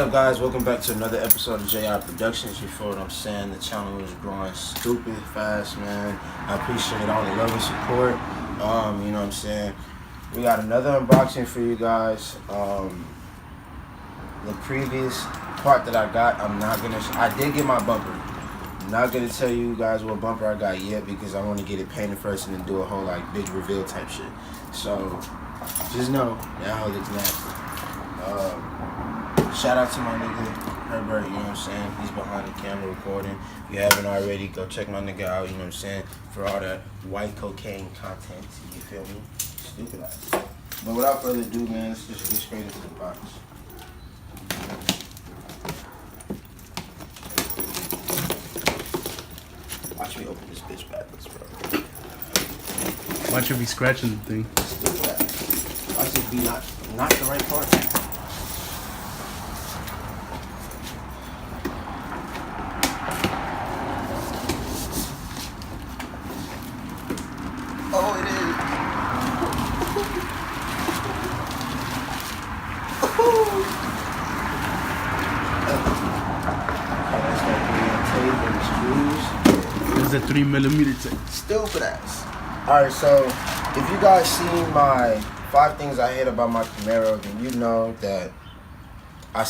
up, guys? Welcome back to another episode of JI Productions. You feel what I'm saying? The channel is growing stupid fast, man. I appreciate all the love and support. You know what I'm saying? We got another unboxing for you guys. The previous part that I got, I did get my bumper. I'm not gonna tell you guys what bumper I got yet because I want to get it painted first and then do a whole like big reveal type shit. So just know that hoe looks nasty. Shout out to my nigga Herbert, you know what I'm saying? He's behind the camera recording. If you haven't already, go check my nigga out, you know what I'm saying? For all that white cocaine content, you feel me? Stupid ass. But without further ado, man, let's just get straight into the box. Watch me open this bitch backwards, bro. Watch you be scratching the thing. Stupid ass. Watch it be not the right part. Oh, it is. There's a 3mm tape. Stupid ass. Alright, so if you guys seen my 5 things I hate about my Camaro, then you know that I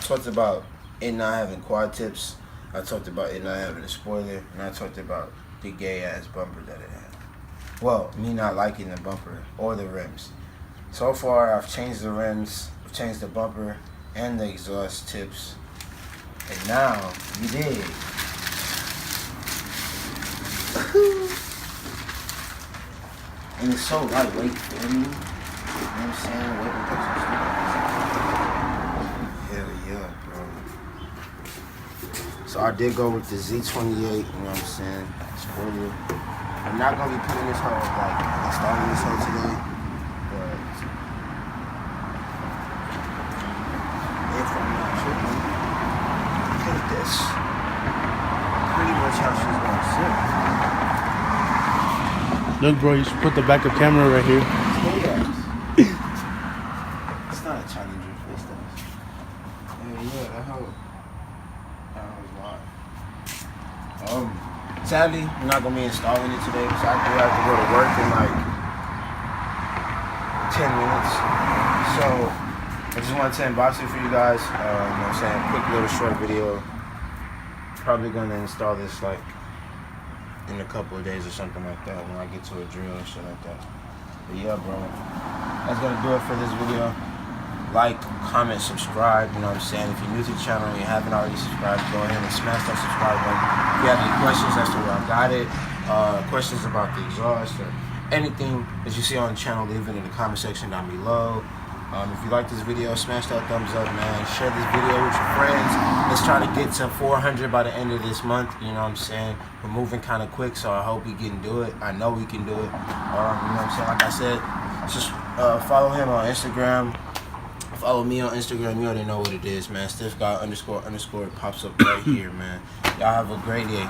talked about it not having quad tips. I talked about it not having a spoiler, and I talked about the gay ass bumper that it had. Well, me not liking the bumper or the rims. So far, I've changed the rims, I've changed the bumper and the exhaust tips. And now, you dig. And it's so lightweight for me. You know what I'm saying? Hell yeah, bro. So I did go with the Z28, you know what I'm saying? Spoiler. I'm not gonna be putting this hoe, like, installing this hoe today, but if I'm not tripping, look at this. Pretty much how she's gonna sit. Look, bro, you should put the backup camera right here. It's not a Challenger face, though. Yeah, that hoe. That hoe's wild. Sadly, I'm not gonna be installing it today because I do have to go to work in like 10 minutes. So I just wanted to unbox it for you guys. You know what I'm saying? Quick little short video. Probably gonna install this like in a couple of days or something like that when I get to a drill and shit like that. But yeah, bro. That's gonna do it for this video. Like, comment, subscribe, you know what I'm saying? If you're new to the channel and you haven't already subscribed, go ahead and smash that subscribe button. If you have any questions as to where I got it, questions about the exhaust or anything that you see on the channel, leave it in the comment section down below. If you like this video, smash that thumbs up, man. Share this video with your friends. Let's try to get to 400 by the end of this month, you know what I'm saying? We're moving kind of quick, so I hope we can do it. I know we can do it. You know what I'm saying? Like I said, just follow him on Instagram. Follow me on Instagram. You already know what it is, man. Stiff God __ pops up right here, man. Y'all have a great day.